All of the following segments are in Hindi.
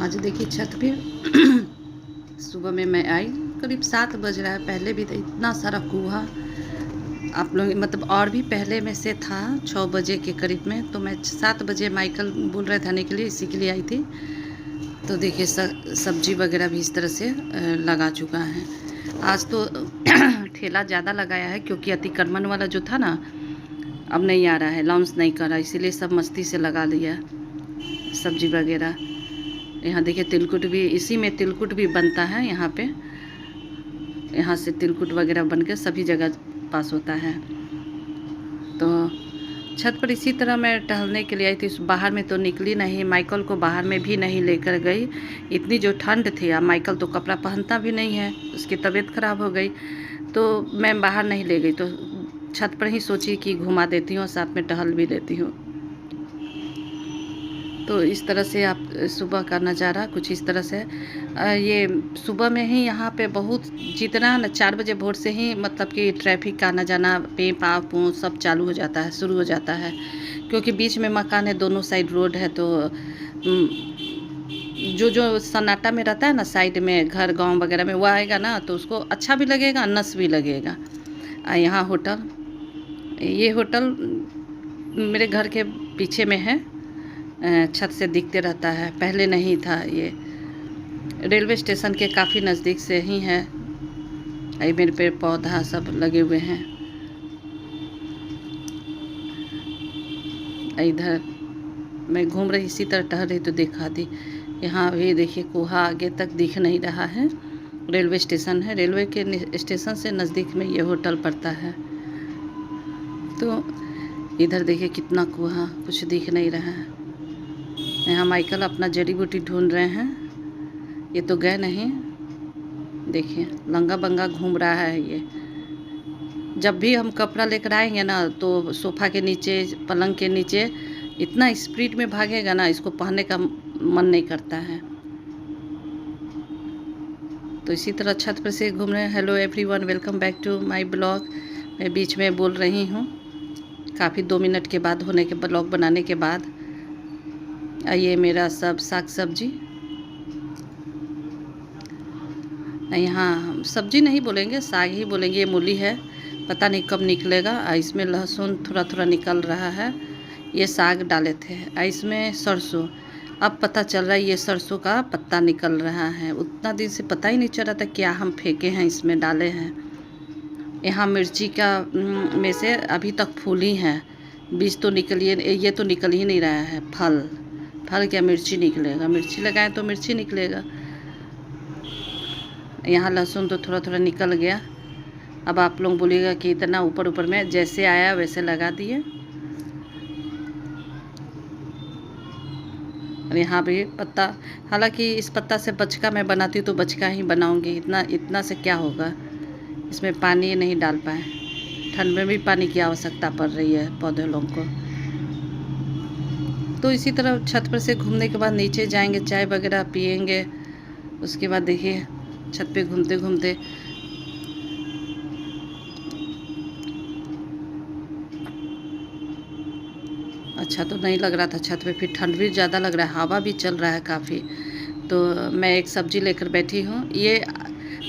आज देखिए छत पे सुबह में मैं आई, करीब 7 बज रहा है। पहले भी तो इतना सारा कुहा आप लोग मतलब और भी पहले में से था 6 बजे के करीब में। तो मैं 7 बजे माइकल बोल रहे थे आने के लिए, इसी के लिए आई थी। तो देखिए सब्जी वगैरह भी इस तरह से लगा चुका है। आज तो ठेला ज़्यादा लगाया है क्योंकि अतिक्रमण वाला जो था ना अब नहीं आ रहा है, लॉन्च नहीं कर रहा, इसीलिए सब मस्ती से लगा लिया सब्जी वगैरह। यहाँ देखिए तिलकुट भी, इसी में तिलकुट भी बनता है यहाँ पे। यहाँ से तिलकुट वगैरह बन के सभी जगह पास होता है। तो छत पर इसी तरह मैं टहलने के लिए आई थी। बाहर में तो निकली नहीं, माइकल को बाहर में भी नहीं लेकर गई। इतनी जो ठंड थी, अब माइकल तो कपड़ा पहनता भी नहीं है, उसकी तबीयत ख़राब हो गई। तो मैं बाहर नहीं ले गई, तो छत पर ही सोची कि घुमा देती हूँ, साथ में टहल भी लेती हूँ। तो इस तरह से आप सुबह का नज़ारा कुछ इस तरह से ये सुबह में ही यहाँ पे बहुत जितना न 4 बजे भोर से ही मतलब कि ट्रैफिक का आना जाना पे पा पू सब चालू हो जाता है, शुरू हो जाता है। क्योंकि बीच में मकान है, दोनों साइड रोड है। तो जो सन्नाटा में रहता है ना साइड में घर गांव वगैरह में, वो आएगा ना तो उसको अच्छा भी लगेगा, नस भी लगेगा। यहाँ होटल, ये होटल मेरे घर के पीछे में है, छत से दिखते रहता है। पहले नहीं था, ये रेलवे स्टेशन के काफ़ी नज़दीक से ही है। ये मेरे पेड़ पौधा सब लगे हुए हैं। इधर मैं घूम रही, इसी तरह टहल रही तो देखा दी। यहाँ भी देखिए कुहा आगे तक दिख नहीं रहा है। रेलवे स्टेशन है, रेलवे के स्टेशन से नज़दीक में ये होटल पड़ता है। तो इधर देखिए कितना कुहा, कुछ दिख नहीं रहा है। यहाँ माइकल अपना जड़ी बूटी ढूंढ रहे हैं। ये तो गए नहीं, देखिए लंगा बंगा घूम रहा है ये। जब भी हम कपड़ा लेकर आएंगे ना तो सोफ़ा के नीचे, पलंग के नीचे इतना स्पीड में भागेगा ना, इसको पहनने का मन नहीं करता है। तो इसी तरह छत पर से घूम रहे हैं। Hello everyone, welcome back to my blog. मैं बीच में बोल रही हूँ, काफ़ी 2 मिनट के बाद होने के ब्लॉग बनाने के बाद। ये मेरा सब साग सब्जी, यहाँ सब्जी नहीं बोलेंगे, साग ही बोलेंगे। ये मूली है, पता नहीं कब निकलेगा। इसमें लहसुन थोड़ा थोड़ा निकल रहा है। ये साग डाले थे। इसमें सरसों, अब पता चल रहा है ये सरसों का पत्ता निकल रहा है। उतना दिन से पता ही नहीं चल रहा था क्या हम फेंके हैं, इसमें डाले हैं। यहाँ मिर्ची का में से अभी तक फूल ही है, बीज तो निकलिए, ये तो निकल ही नहीं रहा है। फल क्या मिर्ची निकलेगा, मिर्ची लगाएं तो मिर्ची निकलेगा। यहाँ लहसुन तो थोड़ा थोड़ा निकल गया। अब आप लोग बोलिएगा कि इतना ऊपर ऊपर में, जैसे आया वैसे लगा दिए। और यहाँ भी पत्ता, हालांकि इस पत्ता से बचका मैं बनाती हूँ तो बचका ही बनाऊँगी। इतना से क्या होगा, इसमें पानी नहीं डाल पाए। ठंड में भी पानी की आवश्यकता पड़ रही है पौधे लोगों को। तो इसी तरह छत पर से घूमने के बाद नीचे जाएंगे, चाय वगैरह पिएंगे। उसके बाद देखिए छत पे घूमते घूमते अच्छा तो नहीं लग रहा था छत पे, फिर ठंड भी ज़्यादा लग रहा है, हवा भी चल रहा है काफ़ी। तो मैं एक सब्ज़ी लेकर बैठी हूँ। ये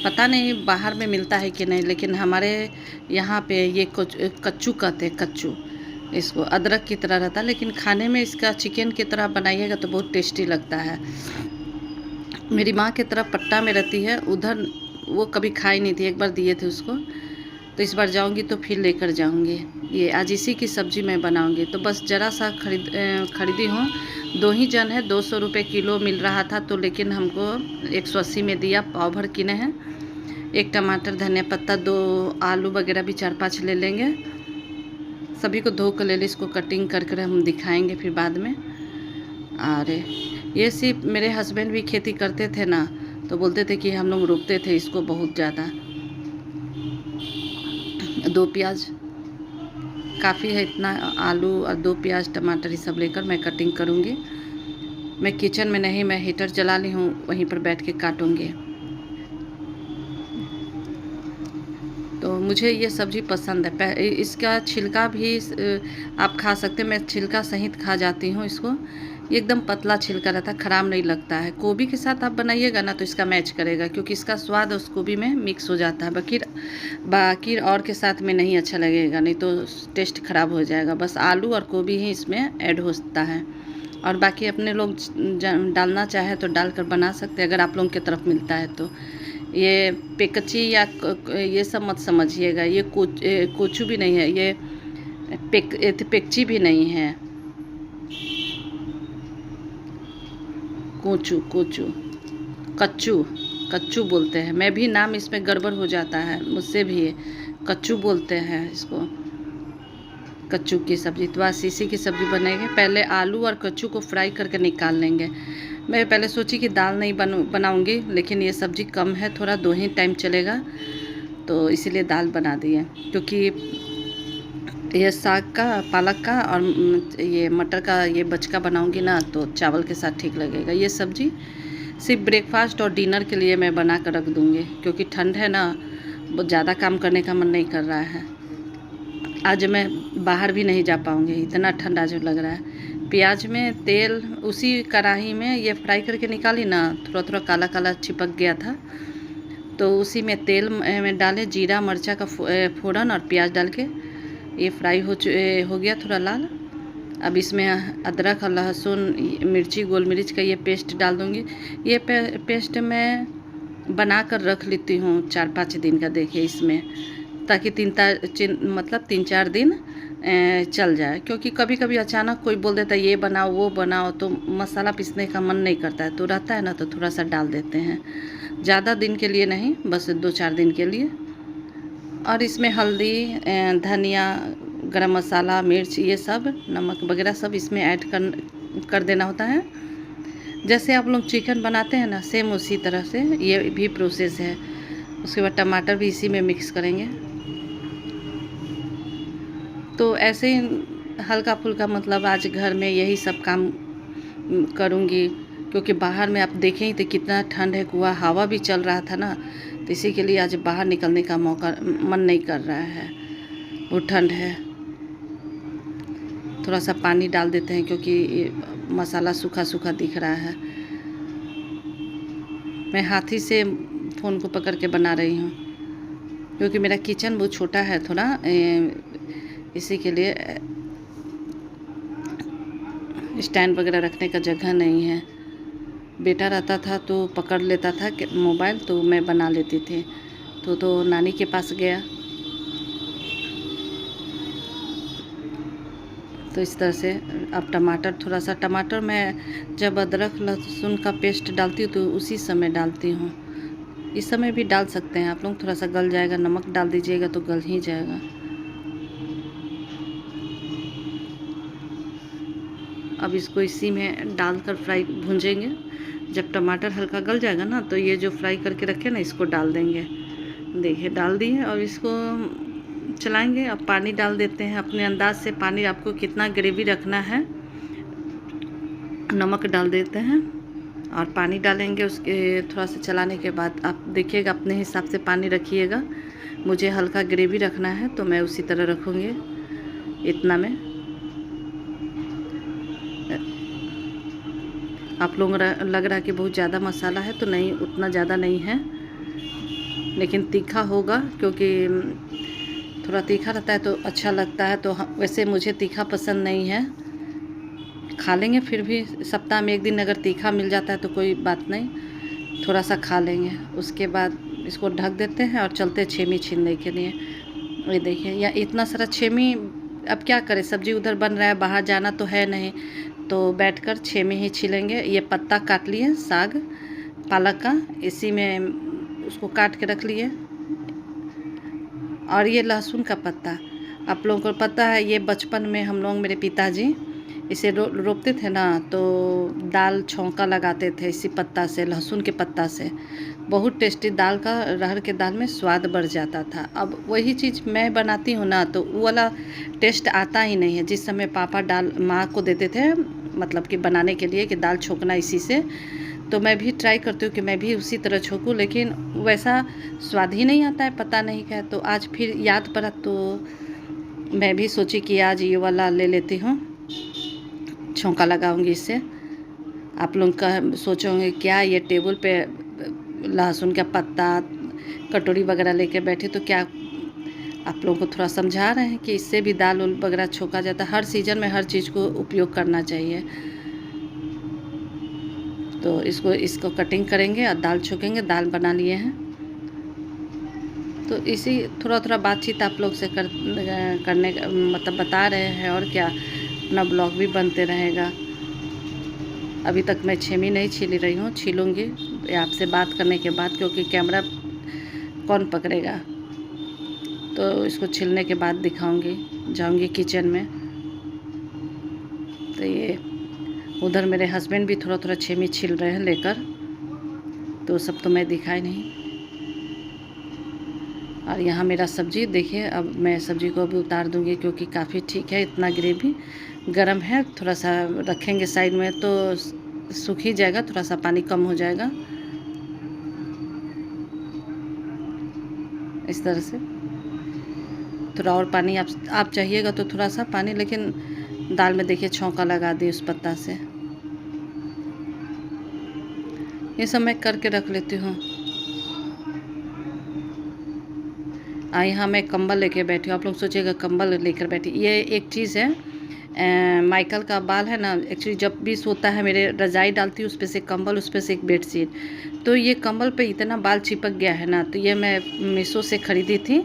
पता नहीं बाहर में मिलता है कि नहीं, लेकिन हमारे यहाँ पे ये कच्चू कहते हैं, कच्चू। इसको अदरक की तरह रहता है, लेकिन खाने में इसका चिकन की तरह बनाइएगा तो बहुत टेस्टी लगता है। मेरी माँ की तरफ पट्टा में रहती है, उधर वो कभी खाई नहीं थी, एक बार दिए थे उसको। तो इस बार जाऊंगी तो फिर लेकर जाऊंगी। ये आज इसी की सब्ज़ी मैं बनाऊंगी। तो बस ज़रा सा खरीदी हूँ। 2 ही जन है, 200 रुपये किलो मिल रहा था, तो लेकिन हमको 180 में दिया। पाव भर किने हैं। 1 टमाटर, धनिया पत्ता, 2 आलू वगैरह भी 4-5 ले लेंगे। सभी को धो कर ले लें, इसको कटिंग कर हम दिखाएंगे फिर बाद में। और ये सिर्फ मेरे हस्बैंड भी खेती करते थे ना, तो बोलते थे कि हम लोग रोपते थे इसको बहुत ज़्यादा। 2 प्याज काफ़ी है, इतना आलू और 2 प्याज टमाटर ये सब लेकर मैं कटिंग करूँगी। मैं किचन में नहीं, मैं हीटर जला ली हूँ, वहीं पर बैठ के काटूँगी। तो मुझे ये सब्ज़ी पसंद है। इसका छिलका भी आप खा सकते हैं, मैं छिलका सहित खा जाती हूँ इसको। ये एकदम पतला छिलका रहता है, ख़राब नहीं लगता है। गोभी के साथ आप बनाइएगा ना तो इसका मैच करेगा, क्योंकि इसका स्वाद उस गोभी में मिक्स हो जाता है। बाकी और के साथ में नहीं अच्छा लगेगा, नहीं तो टेस्ट ख़राब हो जाएगा। बस आलू और गोभी ही इसमें ऐड होता है, और बाकी अपने लोग डालना चाहे तो डालकर बना सकते हैं, अगर आप लोगों की तरफ मिलता है तो। ये पेकची या ये सब मत समझिएगा, ये कोचू भी नहीं है, ये पेकची भी नहीं है, कोचू कोचू कच्चू कच्चू बोलते हैं। मैं भी नाम इसमें गड़बड़ हो जाता है मुझसे भी, कच्चू बोलते हैं इसको, कच्चू की सब्ज़ी। तो आज इसी की सब्ज़ी बनेगी। पहले आलू और कच्चू को फ्राई करके निकाल लेंगे। मैं पहले सोची कि दाल नहीं बनाऊंगी, लेकिन ये सब्ज़ी कम है थोड़ा, 2 ही टाइम चलेगा, तो इसीलिए दाल बना दी है। क्योंकि ये साग का, पालक का और ये मटर का ये बचका बनाऊंगी ना तो चावल के साथ ठीक लगेगा। ये सब्ज़ी सिर्फ ब्रेकफास्ट और डिनर के लिए मैं बना कर रख दूँगी, क्योंकि ठंड है ना, बहुत ज़्यादा काम करने का मन नहीं कर रहा है। आज मैं बाहर भी नहीं जा पाऊँगी, इतना ठंड आज लग रहा है। प्याज में तेल उसी कढ़ाई में ये फ्राई करके निकाली ना, थोड़ा थोड़ा काला काला चिपक गया था, तो उसी में तेल में डाले, जीरा मिर्चा का फ़ोरन और प्याज डाल के ये फ्राई हो गया थोड़ा लाल। अब इसमें अदरक और लहसुन, मिर्ची, गोल मिर्च का ये पेस्ट डाल दूँगी। ये पेस्ट मैं बना कर रख लेती हूँ 4-5 दिन का, देखिए इसमें, ताकि 3-4 दिन चल जाए। क्योंकि कभी कभी अचानक कोई बोल देता है ये बनाओ वो बनाओ, तो मसाला पीसने का मन नहीं करता है, तो रहता है ना तो थोड़ा सा डाल देते हैं, ज़्यादा दिन के लिए नहीं, बस 2-4 दिन के लिए। और इसमें हल्दी, धनिया, गरम मसाला, मिर्च, ये सब, नमक वगैरह सब इसमें ऐड कर देना होता है। जैसे आप लोग चिकन बनाते हैं ना, सेम उसी तरह से ये भी प्रोसेस है। उसके बाद टमाटर भी इसी में मिक्स करेंगे। तो ऐसे ही हल्का फुल्का, मतलब आज घर में यही सब काम करूँगी, क्योंकि बाहर में आप देखें ही तो कितना ठंड है, कुआ हवा भी चल रहा था ना, तो इसी के लिए आज बाहर निकलने का मन नहीं कर रहा है, बहुत ठंड है। थोड़ा सा पानी डाल देते हैं, क्योंकि मसाला सूखा सूखा दिख रहा है। मैं हाथ ही से फ़ोन को पकड़ के बना रही हूँ, क्योंकि मेरा किचन बहुत छोटा है थोड़ा, इसी के लिए स्टैंड वगैरह रखने का जगह नहीं है। बेटा रहता था तो पकड़ लेता था मोबाइल, तो मैं बना लेती थी। तो नानी के पास गया, तो इस तरह से। अब थोड़ा सा टमाटर मैं जब अदरक लहसुन का पेस्ट डालती हूँ तो उसी समय डालती हूँ। इस समय भी डाल सकते हैं आप लोग, थोड़ा सा गल जाएगा, नमक डाल दीजिएगा तो गल ही जाएगा। अब इसको इसी में डालकर फ्राई भूंजेंगे। जब टमाटर हल्का गल जाएगा ना, तो ये जो फ्राई करके रखे ना, इसको डाल देंगे। देखिए डाल दिए, और इसको चलाएंगे। अब पानी डाल देते हैं अपने अंदाज से, पानी आपको कितना ग्रेवी रखना है, नमक डाल देते हैं और पानी डालेंगे। उसके थोड़ा सा चलाने के बाद आप देखिएगा, अपने हिसाब से पानी रखिएगा। मुझे हल्का ग्रेवी रखना है तो मैं उसी तरह रखूँगी, इतना में। आप लोग लग रहा है कि बहुत ज़्यादा मसाला है, तो नहीं, उतना ज़्यादा नहीं है, लेकिन तीखा होगा, क्योंकि थोड़ा तीखा रहता है तो अच्छा लगता है। तो वैसे मुझे तीखा पसंद नहीं है, खा लेंगे फिर भी, सप्ताह में 1 दिन अगर तीखा मिल जाता है तो कोई बात नहीं, थोड़ा सा खा लेंगे। उसके बाद इसको ढक देते हैं और चलते हैं छेमी छीलने के लिए। ये देखिए, या इतना सारा छेमी, अब क्या करें, सब्जी उधर बन रहा है, बाहर जाना तो है नहीं, तो बैठकर छेमी ही छीलेंगे। ये पत्ता काट लिए साग पालक का, इसी में उसको काट के रख लिए। और ये लहसुन का पत्ता, आप लोगों को पता है, ये बचपन में हम लोग, मेरे पिताजी इसे रोपते थे ना, तो दाल छौंका लगाते थे इसी पत्ता से, लहसुन के पत्ता से। बहुत टेस्टी दाल का, अरहर के दाल में स्वाद बढ़ जाता था। अब वही चीज़ मैं बनाती हूँ ना, तो वो वाला टेस्ट आता ही नहीं है। जिस समय पापा माँ को देते थे, मतलब कि बनाने के लिए, कि दाल छोंकना इसी से, तो मैं भी ट्राई करती हूँ कि मैं भी उसी तरह छोंकूँ, लेकिन वैसा स्वाद ही नहीं आता है, पता नहीं क्या। तो आज फिर याद पड़ा, तो मैं भी सोची कि आज ये वाला ले लेती हूँ, छौंका लगाऊंगी इससे। आप लोग का सोचोगे क्या ये टेबल पे लहसुन का पत्ता कटोरी वगैरह लेके बैठे, तो क्या आप लोगों को थोड़ा समझा रहे हैं कि इससे भी दाल उल वगैरह छोका जाता है। हर सीज़न में हर चीज़ को उपयोग करना चाहिए। तो इसको कटिंग करेंगे और दाल छोकेंगे। दाल बना लिए हैं, तो इसी थोड़ा बातचीत आप लोग से करने का मतलब बता रहे हैं। और क्या, अपना ब्लॉग भी बनते रहेगा। अभी तक मैं छेमी नहीं छील रही हूँ, छीलूँगी आपसे बात करने के बाद, क्योंकि कैमरा कौन पकड़ेगा। तो इसको छीलने के बाद दिखाऊंगी। जाऊंगी किचन में। तो ये उधर मेरे हस्बैंड भी थोड़ा छेमी छील रहे हैं लेकर, तो सब तो मैं दिखाई नहीं। और यहाँ मेरा सब्जी देखिए। अब मैं सब्जी को अभी उतार दूंगी, क्योंकि काफ़ी ठीक है। इतना ग्रेवी गरम है, थोड़ा सा रखेंगे साइड में तो सूख ही जाएगा, थोड़ा सा पानी कम हो जाएगा। इस तरह से थोड़ा और पानी आप चाहिएगा तो थोड़ा सा पानी, लेकिन दाल में देखिए छौंका लगा दी उस पत्ता से। ये सब मैं करके रख लेती हूँ। यहाँ मैं कंबल लेके बैठी हूँ। आप लोग सोचिएगा कंबल लेकर बैठी। ये एक चीज़ है, माइकल का बाल है ना, एक्चुअली जब भी सोता है मेरे रज़ाई डालती हूँ, उस पर से कंबल, उस पर से एक बेडशीट, तो ये कंबल पे इतना बाल चिपक गया है ना। तो ये मैं मीशो से ख़रीदी थी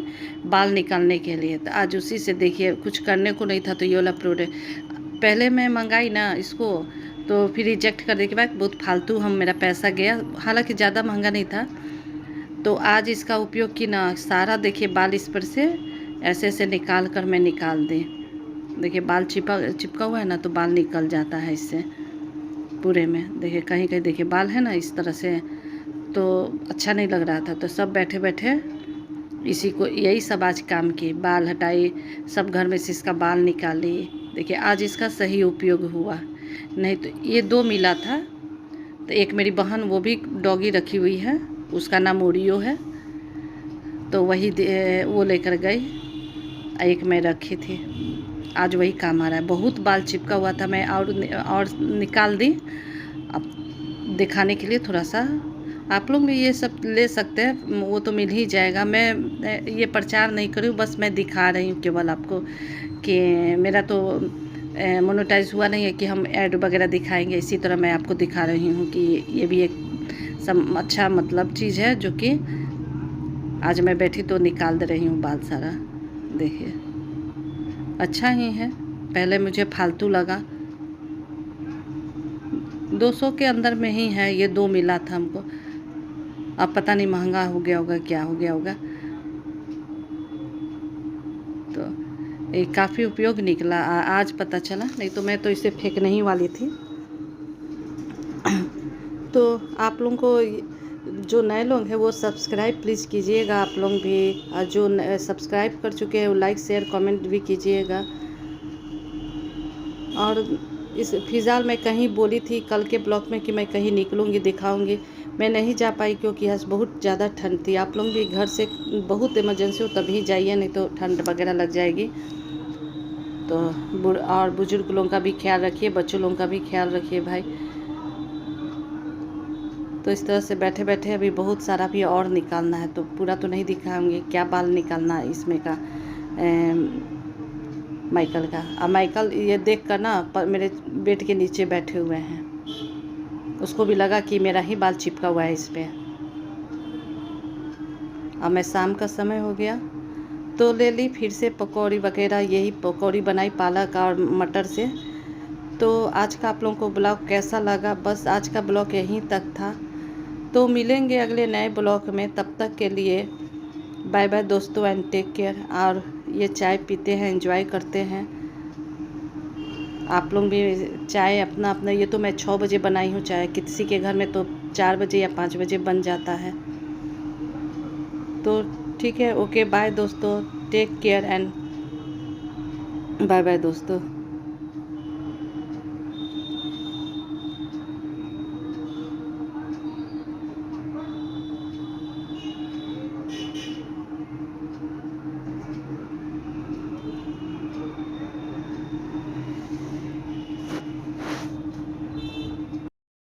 बाल निकालने के लिए। तो आज उसी से देखिए, कुछ करने को नहीं था तो ये वाला प्रोडक्ट पहले मैं मंगाई ना इसको, तो फिर रिजेक्ट करने के बाद बहुत फालतू मेरा पैसा गया। हालांकि ज़्यादा महंगा नहीं था। तो आज इसका उपयोग की ना, सारा देखिए बाल इस पर से ऐसे ऐसे निकाल कर मैं निकाल दी। देखिए बाल चिपका हुआ है ना, तो बाल निकल जाता है इससे पूरे में। देखिए कहीं कहीं देखिए बाल है ना इस तरह से, तो अच्छा नहीं लग रहा था। तो सब बैठे बैठे इसी को, यही सब आज काम की, बाल हटाई, सब घर में से इसका बाल निकाली। देखिए आज इसका सही उपयोग हुआ। नहीं तो ये 2 मिला था। तो एक मेरी बहन, वो भी डॉगी रखी हुई है, उसका नाम ओरियो है, तो वही वो लेकर गई। एक मैं रखी थी, आज वही काम आ रहा है। बहुत बाल चिपका हुआ था, मैं और निकाल दी। अब दिखाने के लिए थोड़ा सा, आप लोग भी ये सब ले सकते हैं, वो तो मिल ही जाएगा। मैं ये प्रचार नहीं करूँ, बस मैं दिखा रही हूँ केवल आपको कि मेरा तो मोनेटाइज हुआ नहीं है कि हम ऐड वगैरह दिखाएंगे। इसी तरह मैं आपको दिखा रही हूँ कि ये भी एक अच्छा मतलब चीज़ है, जो कि आज मैं बैठी तो निकाल दे रही हूँ बाल सारा। देखिए अच्छा ही है, पहले मुझे फालतू लगा। 200 के अंदर में ही है, ये 2 मिला था हमको। अब पता नहीं महंगा हो गया होगा, क्या हो गया होगा। तो ये काफ़ी उपयोग निकला, आज पता चला, नहीं तो मैं तो इसे फेंकने ही वाली थी। तो आप लोगों को, जो नए लोग हैं वो सब्सक्राइब प्लीज़ कीजिएगा आप लोग भी, और जो सब्सक्राइब कर चुके हैं वो लाइक शेयर कमेंट भी कीजिएगा। और इस फिलहाल मैं कहीं बोली थी कल के ब्लॉग में कि मैं कहीं निकलूँगी, दिखाऊंगी। मैं नहीं जा पाई क्योंकि आज बहुत ज़्यादा ठंड थी। आप लोग भी घर से बहुत इमरजेंसी हो तभी जाइए, नहीं तो ठंड वगैरह लग जाएगी। तो और बुजुर्ग लोगों का भी ख्याल रखिए, बच्चों लोगों का भी ख्याल रखिए भाई। तो इस तरह से बैठे बैठे अभी बहुत सारा भी और निकालना है, तो पूरा तो नहीं दिखाऊंगी क्या बाल निकालना है इसमें का माइकल का। अब माइकल ये देख कर ना मेरे बेड के नीचे बैठे हुए हैं, उसको भी लगा कि मेरा ही बाल चिपका हुआ है इस पर। अब मैं शाम का समय हो गया तो ले ली फिर से पकौड़ी वगैरह, यही पकौड़ी बनाई पालक और मटर से। तो आज का आप लोगों को ब्लॉग कैसा लगा, बस आज का ब्लॉग यहीं तक था। तो मिलेंगे अगले नए ब्लॉग में, तब तक के लिए बाय बाय दोस्तों एंड टेक केयर। और ये चाय पीते हैं, एंजॉय करते हैं। आप लोग भी चाय अपना अपना, ये तो मैं 6 बजे बनाई हूँ चाय, किसी के घर में तो 4 बजे या 5 बजे बन जाता है। तो ठीक है, ओके बाय दोस्तों, take care and bye bye दोस्तों।